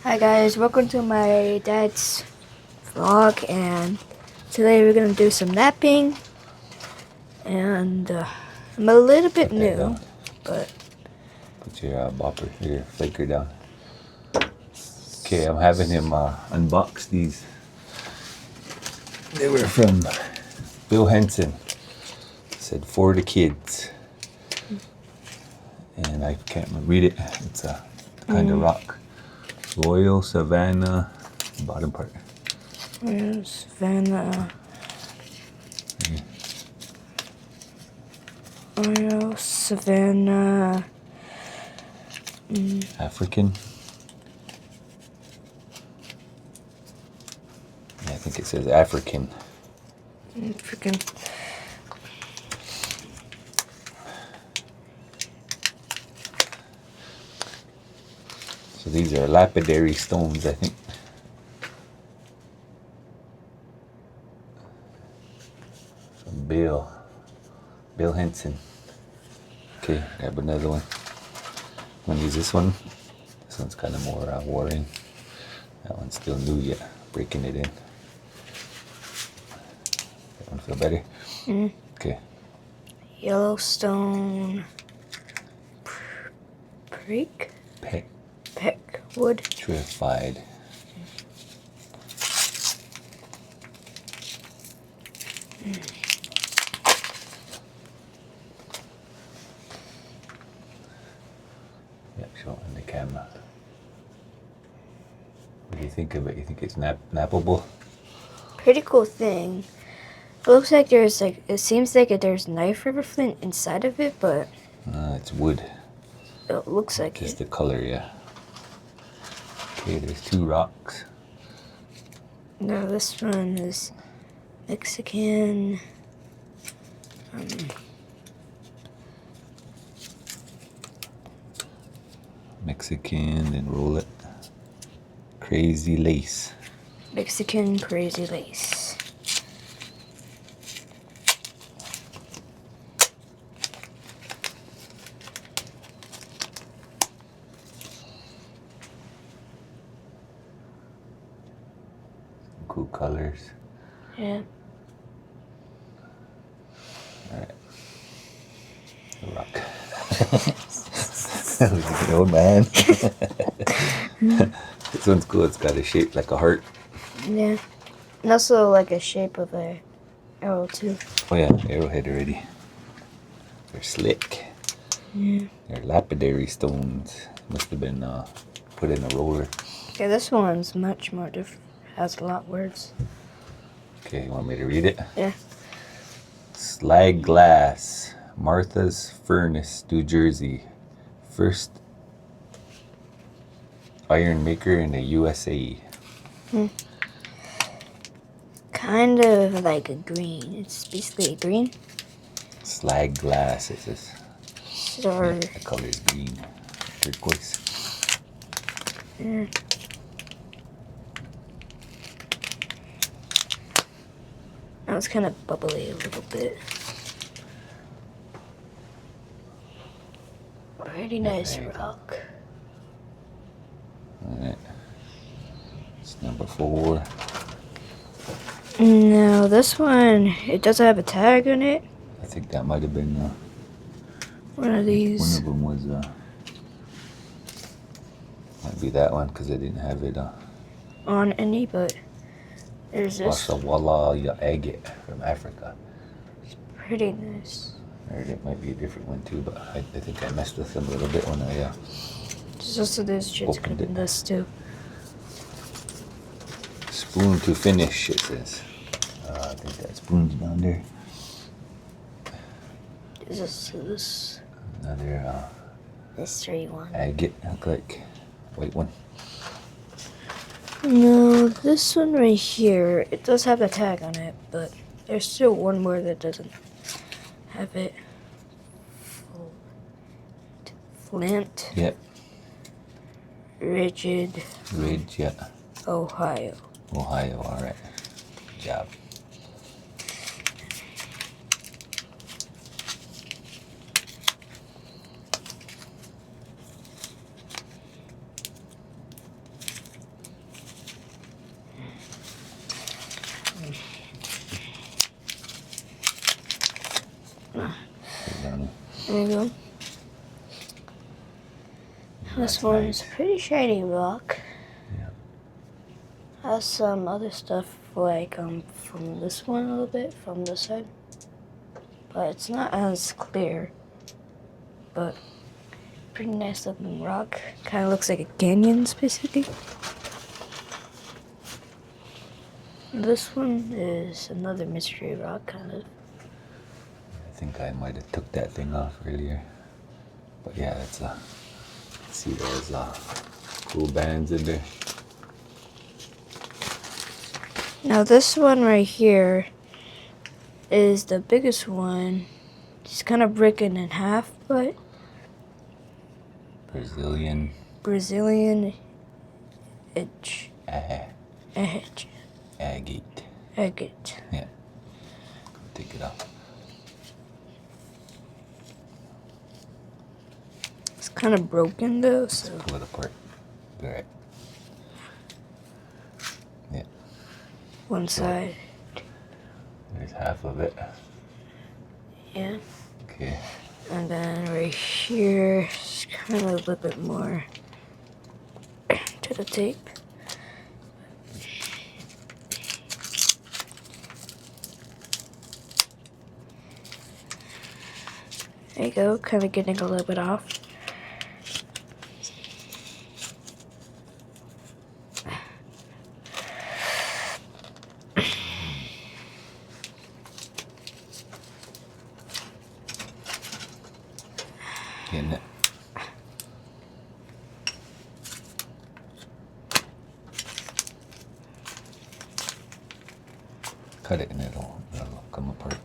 Hi guys, welcome to my dad's vlog, and today we're gonna do some napping, and I'm a little bit Put that new, down. but Put your bopper, your flaker down. Okay, I'm having him unbox these. They were from Bill Henson. It said for the kids. And I can't read it. It's a kind of rock. Royal Savannah, bottom part. Savannah, Royal Savannah, African. Yeah, I think it says African. freaking. So these are lapidary stones, I think. From Bill Henson. Okay, grab another one. I'm gonna use this one. This one's kind of more worn. That one's still new yet. Breaking it in. That one feel better? Okay. Yellowstone, Creek, Peckwood. Petrified. Yep, show it on the camera. What do you think of it? You think it's nappable? Pretty cool thing. It looks like it seems like there's knife river flint inside of it, but It's wood. it looks like Just it. the color, yeah. Okay, there's two rocks. No, this one is Mexican. Mexican, then roll it. Crazy lace. Mexican crazy lace. Cool colors. Yeah. Alright. The rock. That was a good old man. This one's cool. It's got a shape like a heart. Yeah. And also like a shape of a arrow too. Oh yeah, arrowhead already. They're slick. Yeah. They're lapidary stones. Must have been put in a roller. Okay, this one's much more different. Has a lot of words. Okay, you want me to read it? Yeah. Slag Glass, Martha's Furnace, New Jersey. First iron maker in the USA. Kind of like a green. It's basically a green. Slag Glass, it says. So, The color is green. Turquoise. yeah. That was kind of bubbly a little bit. Pretty nice there you go. rock. Alright. It's number 4. No, this one, it doesn't have a tag on it. I think that might have been One of one these. of them was might be that one because I didn't have it On any, but there's this. Wasawala agate from Africa. Pretty nice. Or it might be a different one too, but I think I messed with them a little bit when I There's also this shit's Opened good in it. this too. spoon to finish, it says. I think that spoon's down there. This Another mystery one. agate, look like white one. No, this one right here, it does have a tag on it, but there's still one more that doesn't have it. Flint, Yep, Rigid, Ridge, yeah. Ohio. Ohio, alright. Good job. There you go. This That's one's nice. pretty shiny rock. Yeah. Has some other stuff like from this one a little bit from this side, but it's not as clear. But pretty nice looking rock. Kind of looks like a canyon, specifically. This one is another mystery rock, kind of. I think I might have took that thing off earlier. But yeah, it's a. See, there's cool bands in there. Now this one right here is the biggest one. It's kind of broken in half, but Brazilian. edge. Agate. Agate. Yeah. Take it off. It's kind of broken though, so. Pull it apart. Alright. Yeah. One side. There's half of it. Yeah. Okay. And then right here, it's kind of a little bit more to the tape. There you go, kind of getting a little bit off. Getting it. Cut it and it'll come apart.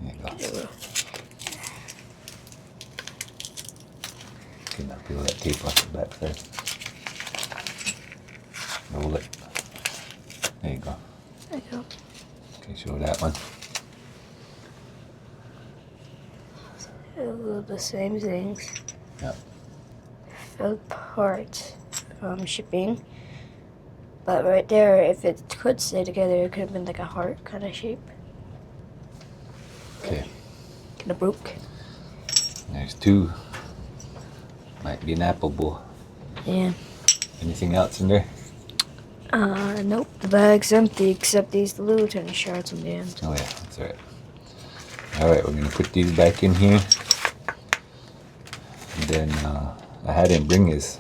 There you go. Okay, now peel that tape off the back side. Roll it. There you go. There you go. Okay, show that one. The same things. Yeah. Fell apart from shipping. But right there, if it could stay together, it could have been like a heart kind of shape. Okay. Kind of broke. There's two. Might be an apple bowl. Yeah. Anything else in there? Nope. The bag's empty except these little tiny shards on the end. Oh yeah, that's alright. Alright, we're gonna put these back in here. And then I had him bring his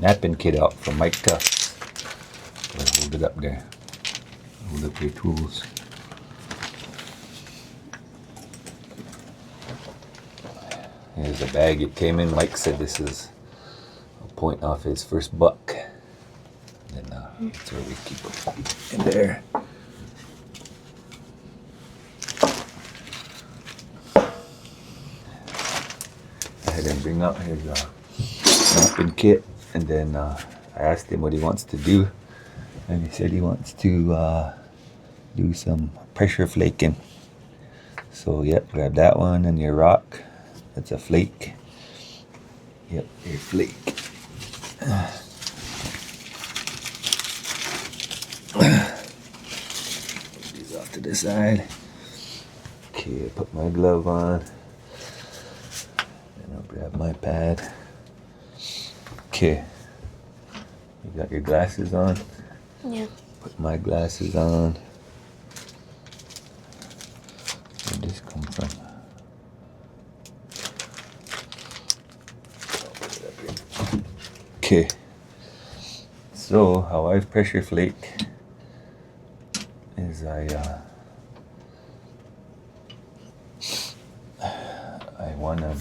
napping kit out from Mike Tuff's. So hold it up there. Hold up your tools. Here's the bag it came in. Mike said this is a point off his first buck. And then that's where we keep it in there. I had him bring out his napping kit, and then I asked him what he wants to do, and he said he wants to do some pressure flaking. So yep, grab that one and your rock. That's a flake. Yep, your flake. Put these off to the side. Okay, put my glove on. And I'll grab my pad. Okay. You got your glasses on? Yeah. Put my glasses on. Where'd this come from? Okay. So how I pressure flake is I wanna,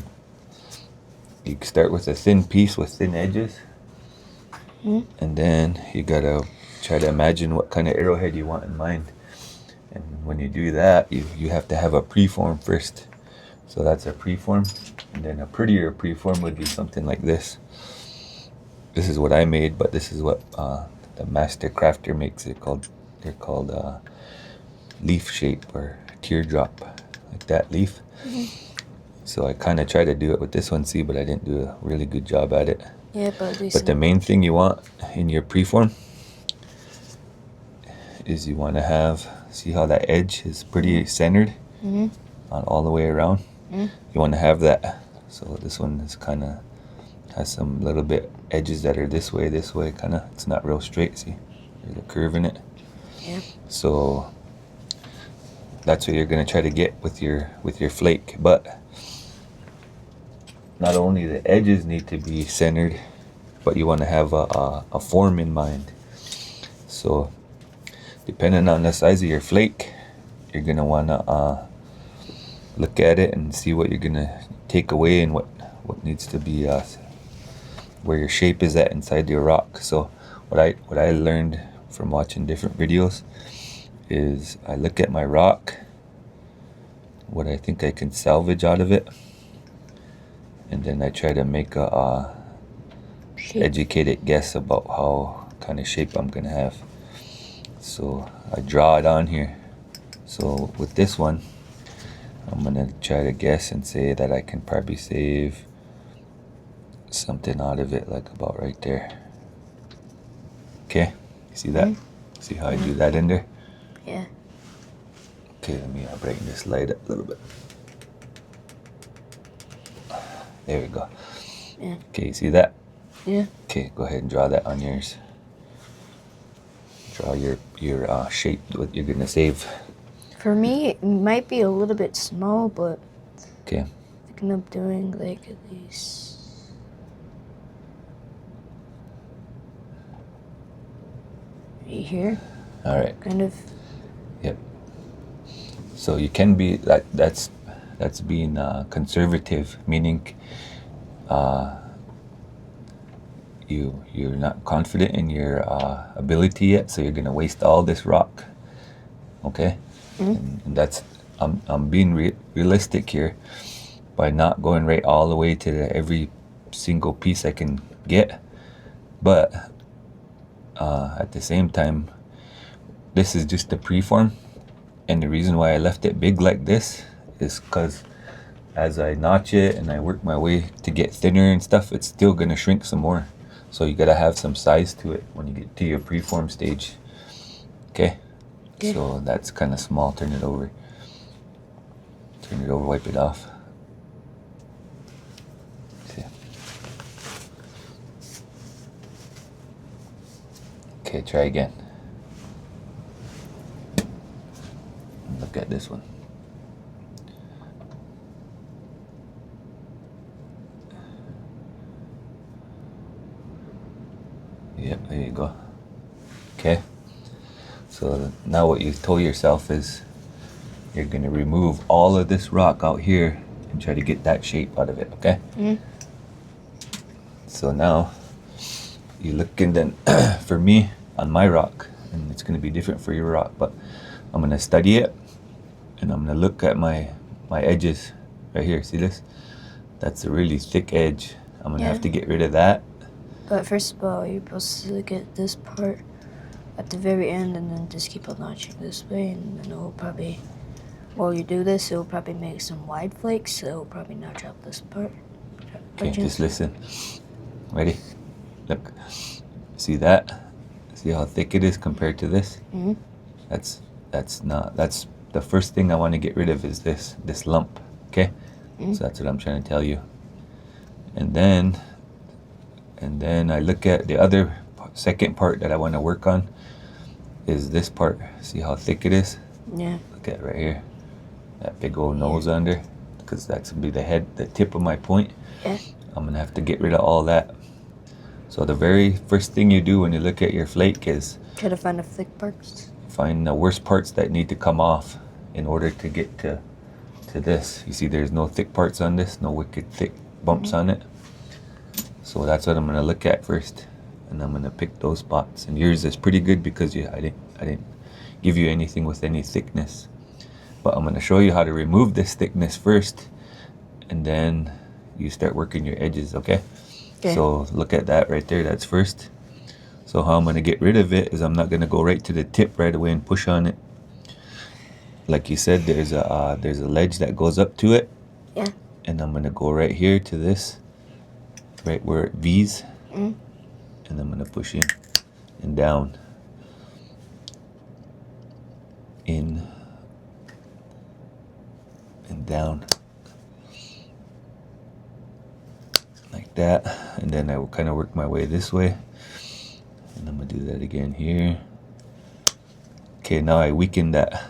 you start with a thin piece with thin edges, and then you gotta try to imagine what kind of arrowhead you want in mind. And when you do that, you have to have a preform first. So that's a preform, and then a prettier preform would be something like this. This is what I made, but this is what the master crafter makes. They're called leaf shape or teardrop, like that leaf. So I kind of tried to do it with this one, see, but I didn't do a really good job at it. Yeah, but the main thing you want in your preform is you want to have, see how that edge is pretty centered? all the way around. Mm. You want to have that. So this one is kind of has some little bit edges that are this way, kind of. It's not real straight. See, there's a curve in it. Yeah. So that's what you're gonna try to get with your flake. But not only the edges need to be centered, but you want to have a form in mind. So depending on the size of your flake, you're gonna wanna look at it and see what you're gonna take away and what needs to be where your shape is at inside your rock. So what I learned from watching different videos is I look at my rock, what I think I can salvage out of it, and then I try to make a educated guess about how kind of shape I'm gonna have. So I draw it on here. So with this one, I'm gonna try to guess and say that I can probably save something out of it, like about right there. Okay, you see that? See how I do that in there? Yeah. Okay, let me brighten this light up a little bit. There we go. Yeah. Okay, you see that? Yeah. Okay, go ahead and draw that on yours. Draw your shape, what you're gonna save. For me, it might be a little bit small, but Okay. I'm thinking of doing like at least right here, All right. kind of. Yep. So you can be that's being conservative, meaning you're not confident in your ability yet, so you're gonna waste all this rock. Okay. And that's I'm being realistic here by not going right all the way to every single piece I can get, but at the same time, this is just the preform, and the reason why I left it big like this is because as I notch it and I work my way to get thinner and stuff, it's still gonna shrink some more. So you gotta have some size to it when you get to your preform stage. Okay? Okay. So that's kind of small. Turn it over. Turn it over, wipe it off. See? Okay, try again. Look at this one. Yep, there you go. Okay. So now what you told yourself is you're gonna remove all of this rock out here and try to get that shape out of it, okay? So now you look, and then for me on my rock, and it's gonna be different for your rock, but I'm gonna study it and I'm gonna look at my edges right here. See this? That's a really thick edge. I'm gonna have to get rid of that. But first of all, you're supposed to get this part at the very end and then just keep on notching this way, and then it'll probably, while you do this, it'll probably make some wide flakes, so it'll probably notch out this part. Okay, just listen. Ready? Look. See that? See how thick it is compared to this? That's the first thing I want to get rid of is this lump. Okay? So that's what I'm trying to tell you. And then I look at the other second part that I want to work on is this part. See how thick it is? Yeah. Look at right here. That big old nose under, because that's gonna be the tip of my point. Yeah. I'm gonna have to get rid of all that. So the very first thing you do when you look at your flake is Try to find the thick parts. find the worst parts that need to come off in order to get to this. You see there's no thick parts on this, no wicked thick bumps on it. So that's what I'm gonna look at first, and I'm gonna pick those spots. And yours is pretty good because I didn't give you anything with any thickness. But I'm gonna show you how to remove this thickness first, and then you start working your edges, okay? So look at that right there, that's first. So how I'm gonna get rid of it is I'm not gonna go right to the tip right away and push on it. Like you said, there's a ledge that goes up to it. Yeah. And I'm gonna go right here to this, right where it V's, and I'm gonna push in and down, in and down like that, and then I will kind of work my way this way, and I'm gonna do that again here. Okay, now I weaken that.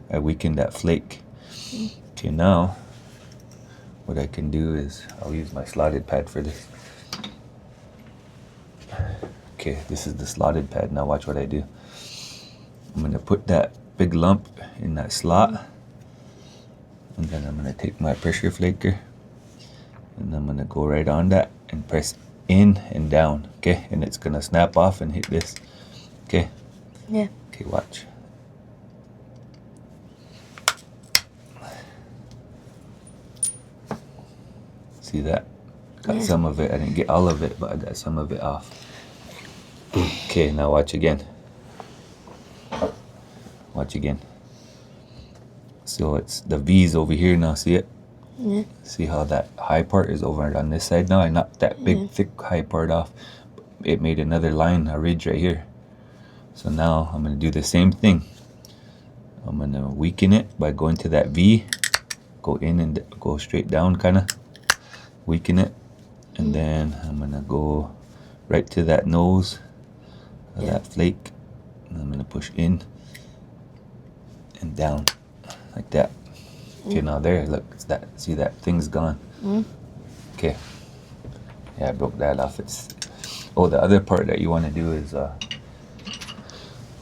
I weaken that flake. Okay, now what I can do is I'll use my slotted pad for this. Okay, this is the slotted pad. Now watch what I do. I'm gonna put that big lump in that slot, and then I'm gonna take my pressure flaker, and I'm gonna go right on that and press in and down. Okay, and it's gonna snap off and hit this. Okay. Yeah. Okay, watch. See that? Got some of it. I didn't get all of it, but I got some of it off. Okay, now watch again. Watch again. So it's the V's over here now, see it? Yeah. See how that high part is over on this side now? I knocked that big, thick, high part off. It made another line, a ridge right here. So now I'm going to do the same thing. I'm going to weaken it by going to that V. Go in and go straight down, kind of. Weaken it. And then I'm going to go right to that nose of that flake. And I'm going to push in and down like that. Okay, now there, look, it's that. See that thing's gone. Okay. Yeah, I broke that off. It's the other part that you want to do is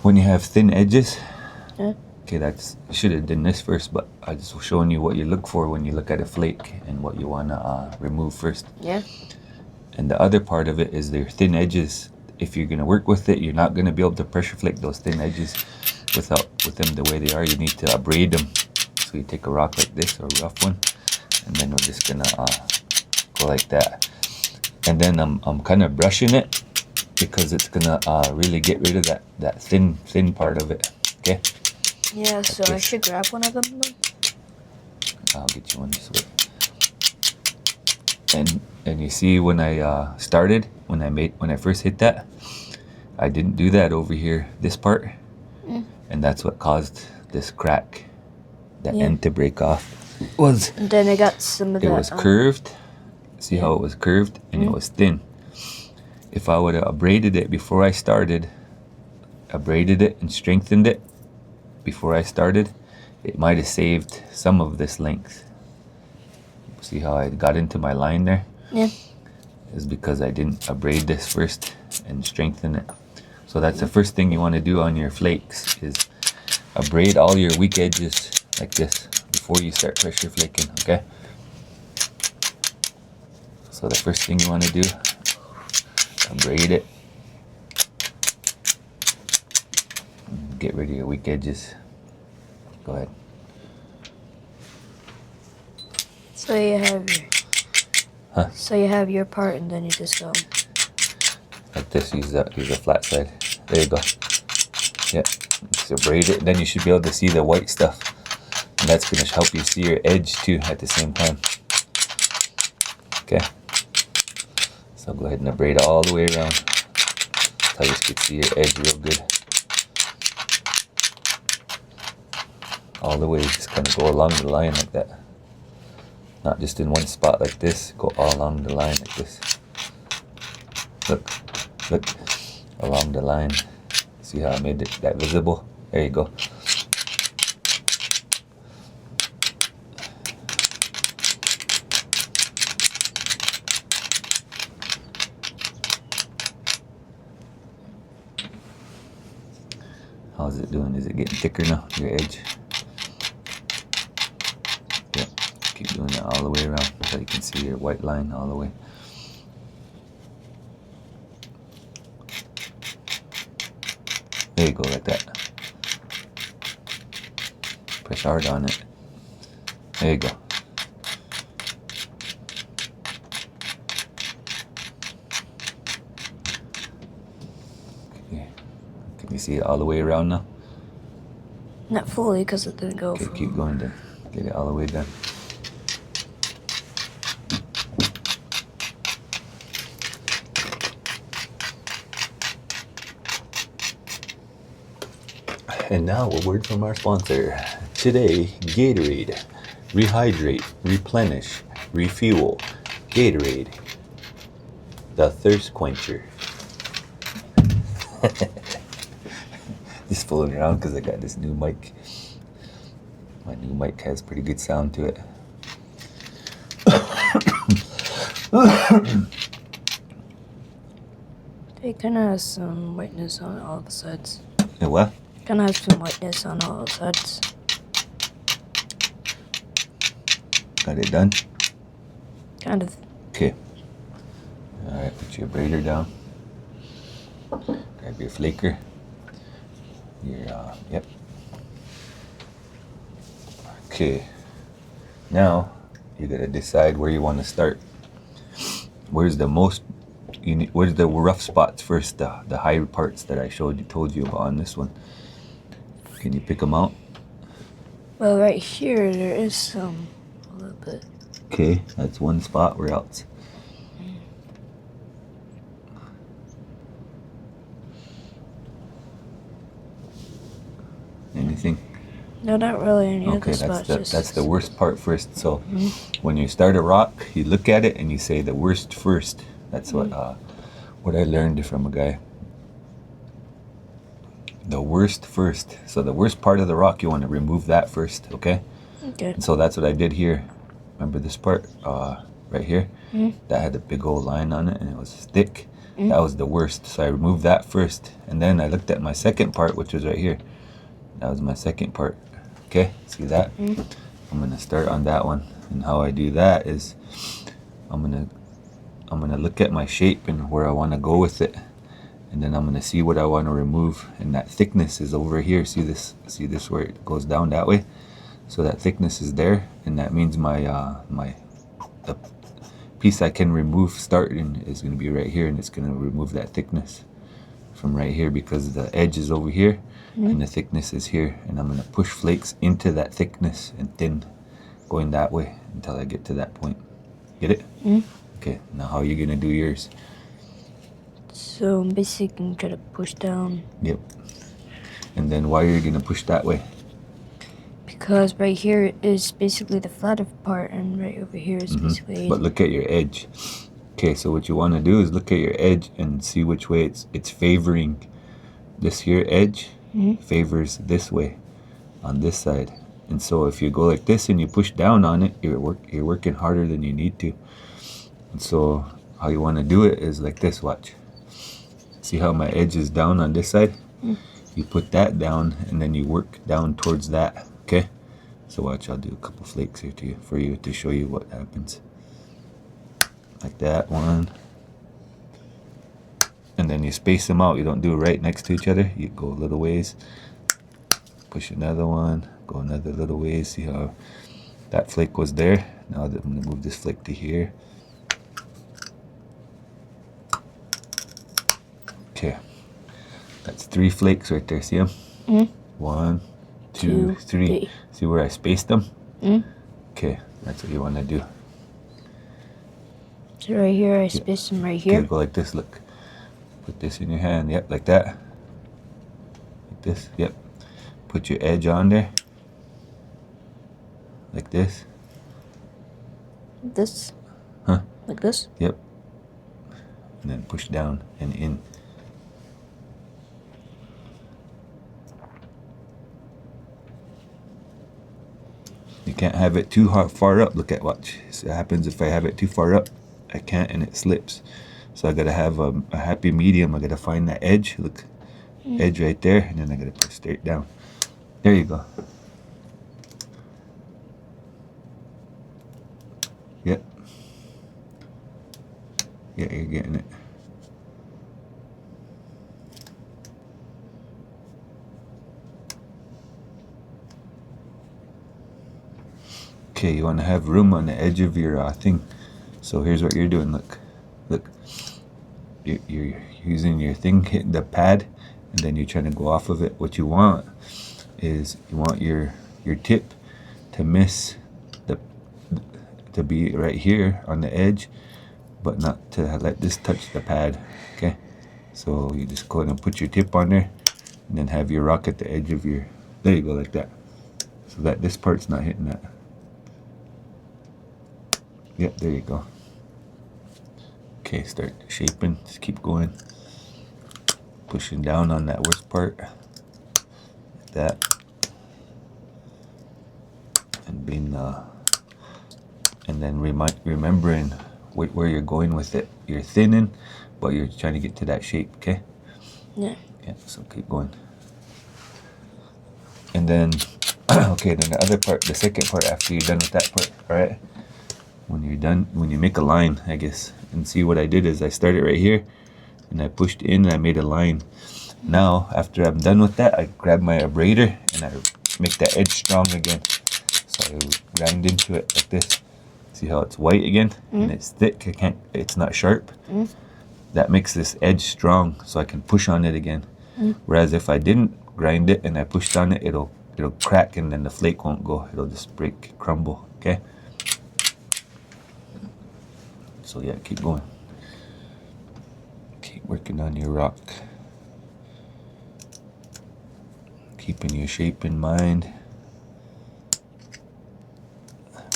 when you have thin edges. Okay, that's should have done this first, but I just was showing you what you look for when you look at a flake and what you want to remove first. Yeah. And the other part of it is their thin edges. If you're going to work with it, you're not going to be able to pressure flake those thin edges with them the way they are. You need to abrade them. So you take a rock like this, or a rough one, and then we're just going to go like that. And then I'm kind of brushing it because it's going to really get rid of that thin part of it. Okay? Yeah, so I should grab one of them then? I'll get you one this way. And you see when I started, when I first hit that, I didn't do that over here, this part, and that's what caused this crack, that end to break off. And then I got some of that. It was curved. See how it was curved, and it was thin. If I would have abraded it before I started, abraded it and strengthened it before I started, it might have saved some of this length. See how I got into my line there? Yeah. Is because I didn't abrade this first and strengthen it. So that's the first thing you want to do on your flakes, is abrade all your weak edges like this before you start pressure flaking, okay? So the first thing you want to do, abrade it. Get rid of your weak edges. Go ahead. So you have your... So you have your part, and then you just go... Like this, use a flat side. There you go. Yeah, so braid it. Then you should be able to see the white stuff. And that's going to help you see your edge too at the same time. Okay. So go ahead and braid all the way around. That's how you can see your edge real good. All the way, just kind of go along the line like that. Not just in one spot like this, go all along the line like this. Look, along the line. See how I made that visible? There you go. How's it doing? Is it getting thicker now, your edge? Yeah, keep doing that all the way around so you can see your white line all the way. There you go, like that. Press hard on it. There you go. Okay. Can you see it all the way around now? Not fully, because it didn't go Okay, keep going then. Get it all the way done. And now a word from our sponsor. Today, Gatorade. rehydrate, replenish, refuel, Gatorade, the thirst quencher. Just fooling around because I got this new mic. My new mic has pretty good sound to it. It kind of has some whiteness on all the sides. Hey, what? Kind of has some whiteness on all the sides. Got it done? Kind of. Okay. Alright, put your braider down. Grab your flaker. Yep. Okay. Now, you gotta decide where you want to start. Where's the most, where's the rough spots first, the high parts that I told you about on this one. Can you pick them out? Well, right here, there is some, a little bit. Okay, that's one spot. Where else? Anything? No, not really any Okay, other spots. that's the worst part first. So when you start a rock, you look at it and you say the worst first. That's what I learned from a guy. The worst first. So the worst part of the rock, you want to remove that first, okay? Okay. And so that's what I did here. Remember this part right here? That had a big old line on it and it was thick. That was the worst. So I removed that first. And then I looked at my second part, which was right here. That was my second part. Okay, see that? I'm gonna start on that one. And how I do that is I'm gonna look at my shape and where I want to go with it. And then I'm gonna see what I want to remove. And that thickness is over here. See this where it goes down that way? So that thickness is there, and that means the piece I can remove starting is going to be right here, and it's going to remove that thickness from right here because the edge is over here and the thickness is here, and I'm going to push flakes into that thickness and thin, going that way until I get to that point. Get it? Okay, now how are you going to do yours? So I'm basically going to try to push down. Yep. And then why are you going to push that way? Because right here is basically the flatter part, and right over here is basically... But look at your edge. Okay, so what you want to do is look at your edge and see which way it's favoring. This here edge favors this way on this side. And so if you go like this and you push down on it, you're working harder than you need to. And so how you want to do it is like this, watch. See how my edge is down on this side? You put that down and then you work down towards that, okay? So watch, I'll do a couple flakes here for you to show you what happens. Like that one. And then you space them out. You don't do it right next to each other. You go a little ways. Push another one. Go another little ways. See how that flake was there? Now I'm going to move this flake to here. Okay. That's 3 flakes right there. See them? 1, 2, 3. See where I spaced them? Okay, that's what you want to do. So right here, I spaced them right here. Okay, go like this, look. Put this in your hand, yep, like that. Like this, yep. Put your edge on there. Like this. This? Huh? Like this? Yep. And then push down and in. You can't have it too far up. Look at, watch. So it happens if I have it too far up. I can't and it slips. So I gotta have a happy medium. I gotta find that edge. Look, edge right there, and then I gotta put straight down. There you go. Yep. Yeah, you're getting it. Okay, you want to have room on the edge of your thing. So here's what you're doing. Look, you're using your thing, hitting the pad, and then you're trying to go off of it. What you want is you want your tip to miss to be right here on the edge, but not to let this touch the pad. Okay, so you just go ahead and put your tip on there, and then have your rock at the edge of your. There you go, like that. So that this part's not hitting that. Yep, there you go. Okay, start shaping. Just keep going. Pushing down on that worst part. Like that. And being, and then remembering where you're going with it. You're thinning, but you're trying to get to that shape, okay? Yeah. Yeah, so keep going. And then, okay, then the other part, the second part after you're done with that part, all right? When you're done, when you make a line, I guess, and see what I did is I started right here, and I pushed in and I made a line. Now, after I'm done with that, I grab my abrader and I make that edge strong again. So I grind into it like this. See how it's white again? And it's thick, it's not sharp. That makes this edge strong so I can push on it again. Whereas if I didn't grind it and I pushed on it, it'll crack and then the flake won't go. It'll just break, crumble, okay? So yeah, keep going. Keep working on your rock. Keeping your shape in mind.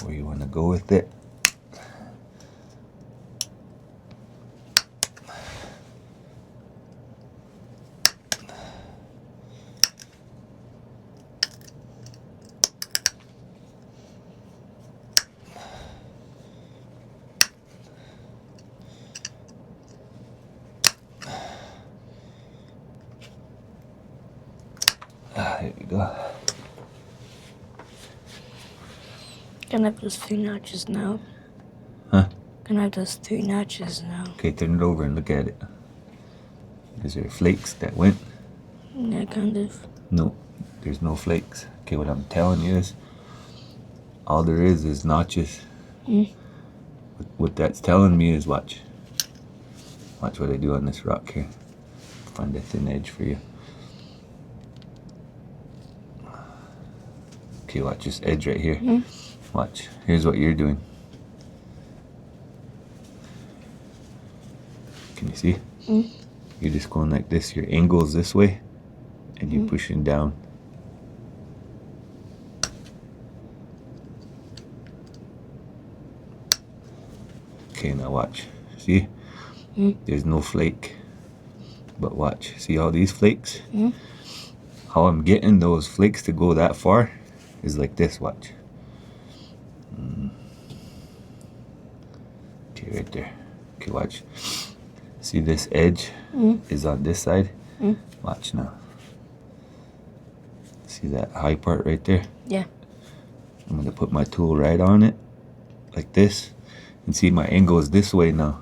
Where you want to go with it. There we go. Can I have those 3 notches now? Huh? Can I have those 3 notches now? Okay, turn it over and look at it. Is there flakes that went? Yeah, kind of. No, there's no flakes. Okay, what I'm telling you is, all there is notches. What that's telling me is, watch. Watch what I do on this rock here. Find a thin edge for you. Okay, watch this edge right here. Watch. Here's what you're doing. Can you see? You're just going like this. Your angle is this way, and you're pushing down. Okay, now watch. See? There's no flake. But watch. See all these flakes? How I'm getting those flakes to go that far is like this, watch. Okay, right there. Okay, watch. See this edge is on this side? Watch now. See that high part right there? Yeah. I'm going to put my tool right on it, like this. And see, my angle is this way now.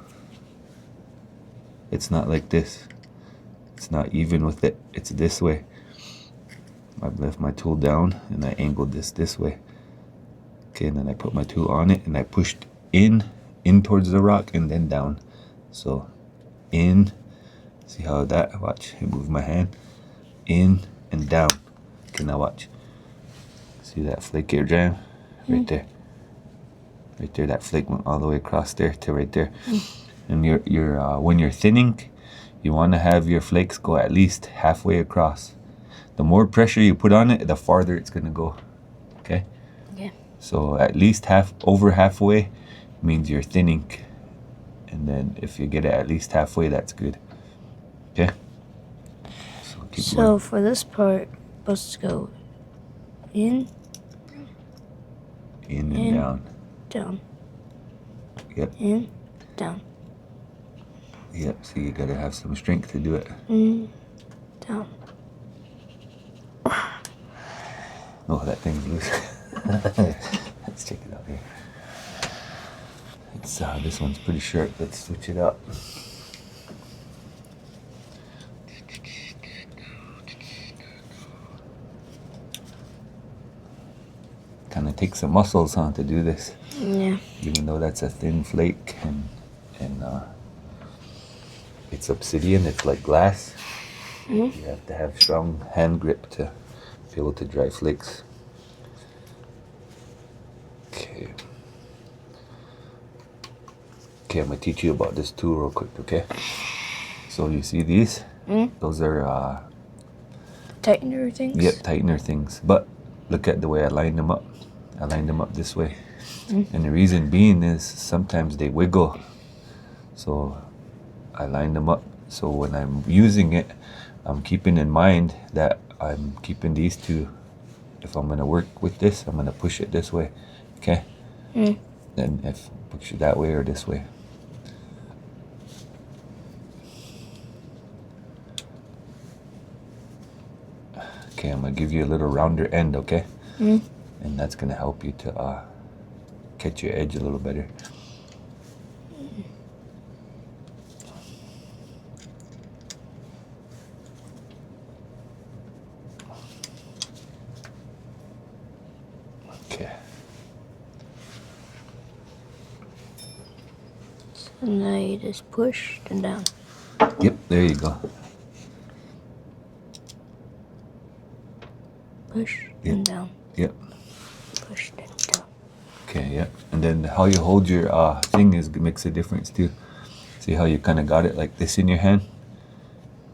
It's not like this. It's not even with it. It's this way. I've left my tool down and I angled this way. Okay, and then I put my tool on it and I pushed in towards the rock and then down. So in, see how that, watch, I move my hand, in and down. Okay, now watch. See that flake here, Jam? Right there. Right there, that flake went all the way across there to right there. And when you're thinning, you want to have your flakes go at least halfway across. The more pressure you put on it, the farther it's going to go. Okay? Yeah. So at least over halfway means you're thinning. And then if you get it at least halfway, that's good. Okay? So keep going. For this part, supposed to go in, In and down. down, Yep. in, down, Yep. So you got to have some strength to do it. in, down. Oh, that thing's loose. Let's check it out here. It's this one's pretty sharp. Let's switch it up. Kind of takes some muscles, huh, to do this. Yeah. Even though that's a thin flake and it's obsidian, it's like glass. You have to have strong hand grip to be able to dry flakes. Okay. Okay, I'm gonna teach you about this tool real quick, okay? So you see these? Those are Tightener things? yep, tightener things. But look at the way I lined them up. I lined them up this way. And the reason being is sometimes they wiggle. So I line them up. So when I'm using it, I'm keeping in mind that I'm keeping these two. If I'm going to work with this, I'm going to push it this way. Okay? Then if push it that way or this way. Okay, I'm going to give you a little rounder end, okay? And that's going to help you to catch your edge a little better. Okay. So now you just push and down. Yep, there you go. Push and down. Yep. Push and down. Okay, yep. And then how you hold your thing makes a difference too. See how you kind of got it like this in your hand?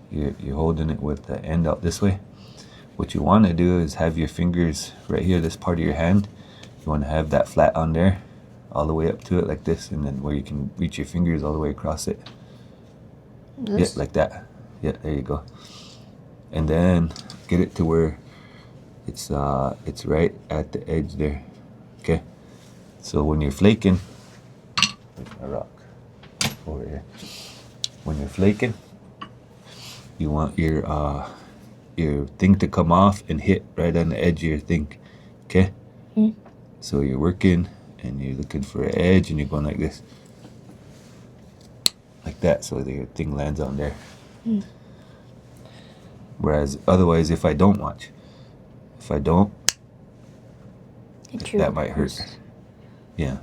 You're holding it with the end out this way. What you want to do is have your fingers right here, this part of your hand. You want to have that flat on there, all the way up to it like this, and then where you can reach your fingers all the way across it. This? Yeah, like that. Yeah, there you go. And then get it to where it's right at the edge there. Okay. So when you're flaking, where's my rock? Over here. When you're flaking, you want your thing to come off and hit right on the edge of your thing. Okay? So you're working and you're looking for an edge and you're going like this. Like that, so that your thing lands on there. Whereas otherwise, if I don't, that might hurt. Yeah.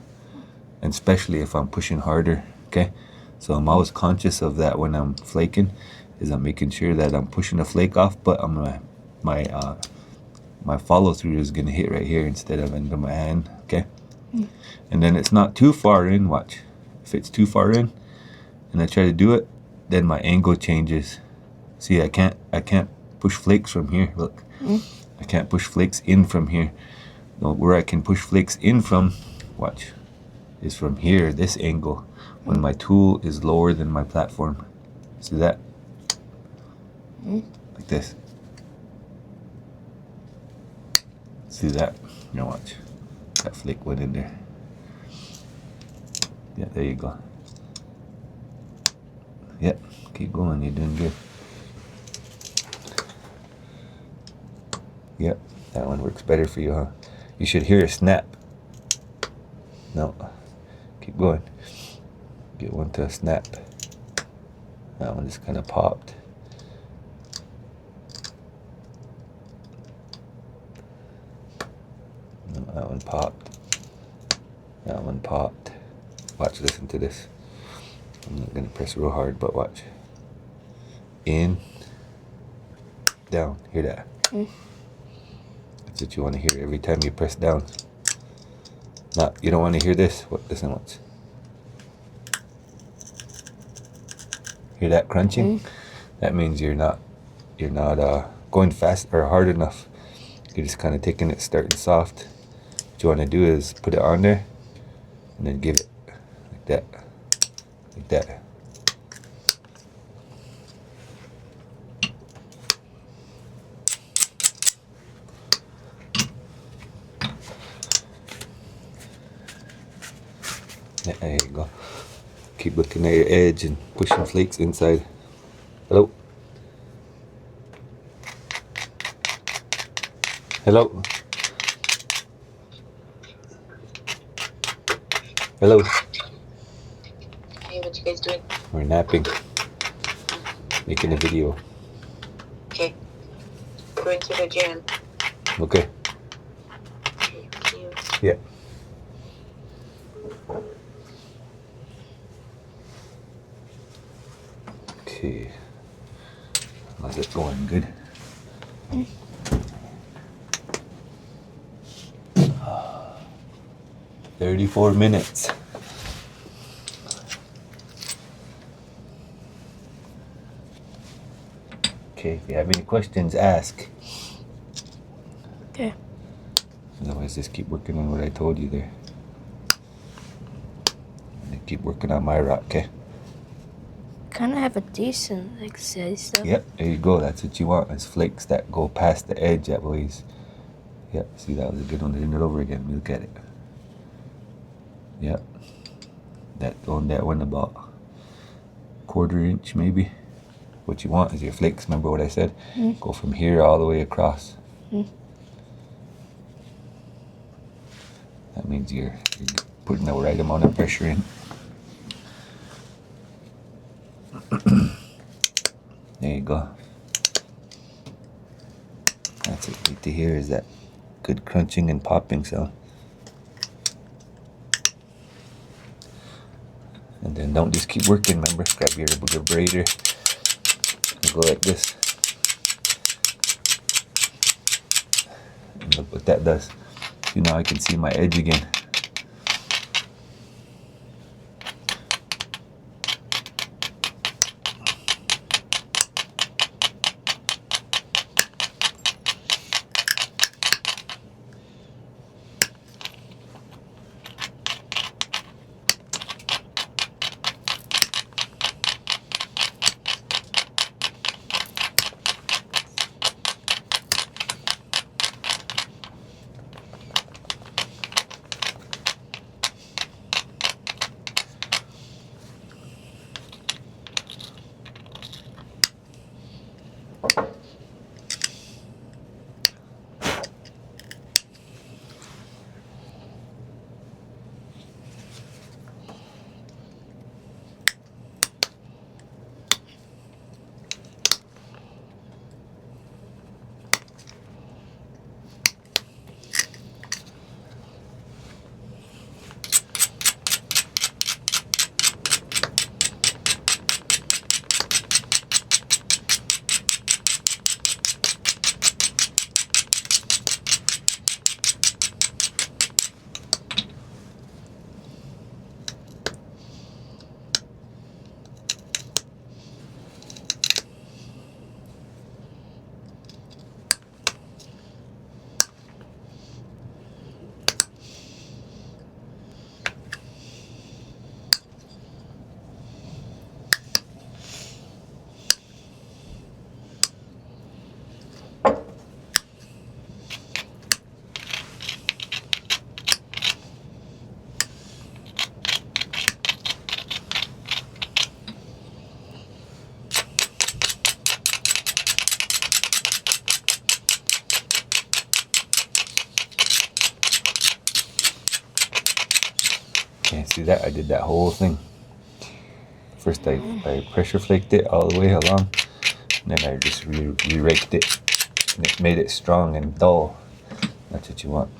And especially if I'm pushing harder. Okay? So I'm always conscious of that when I'm flaking, is I'm making sure that I'm pushing the flake off, but my follow through is gonna hit right here instead of into my hand. Okay? And then it's not too far in, watch. If it's too far in and I try to do it, then my angle changes. See, I can't push flakes from here. Look. I can't push flakes in from here. No, where I can push flakes in from, watch, is from here, this angle, when my tool is lower than my platform. See that? Like this. See that? Now watch. That flake went in there. Yeah, there you go. Yep, keep going, you're doing good. Yep, that one works better for you, huh? You should hear a snap. No, keep going. Get one to a snap. That one just kind of popped. No, that one popped. That one popped. Watch, listen to this. I'm not gonna press real hard, but watch. In, down. Hear that? That's what you want to hear every time you press down. Not, you don't want to hear this. What? Listen, watch. Hear that crunching? That means you're not going fast or hard enough. You're just kind of taking it, starting soft. What you want to do is put it on there, and then give it like that, like that. Yeah, there you go. Keep looking at your edge and pushing flakes inside. Hello? Hello? Hello? Hey, what you guys doing? We're napping. Making a video. Okay. Going to the gym. Okay. Okay, see you. Yeah. Okay. How's it going? Good? 34 minutes. Okay, if you have any questions, ask. Okay. Otherwise, just keep working on what I told you there. keep working on my rock, okay? Kind of have a decent, like, steady stuff. Yep, there you go. That's what you want, is flakes that go past the edge that ways. Yep, see, that was a good one. Turn it over again. Look at it. Yep. That one about 1/4 inch maybe. What you want is your flakes. Remember what I said? Go from here all the way across. That means you're putting the right amount of pressure in. There you go. That's it. Right to here is that good crunching and popping sound. And then don't just keep working, remember? Grab your braider and go like this. And look what that does. See, now I can see my edge again. Okay, see that? I did that whole thing. First I pressure flaked it all the way along, and then I just re-raked it, and it made it strong and dull. That's what you want.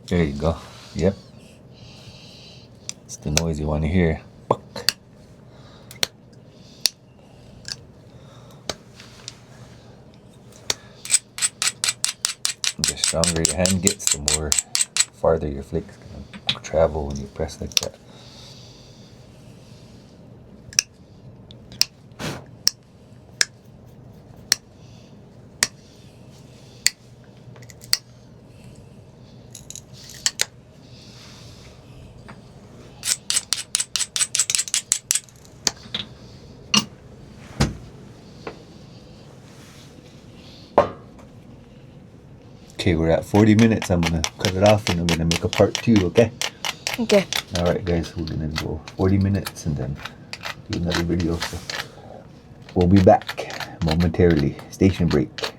There you go. Yep. It's the noise you want to hear. The stronger your hand gets, the more farther your flakes can travel when you press like that. Okay, we're at 40 minutes. I'm gonna cut it off and I'm gonna make a part 2, okay? Okay. Alright guys, we're gonna go 40 minutes and then do another video. So we'll be back momentarily. Station break.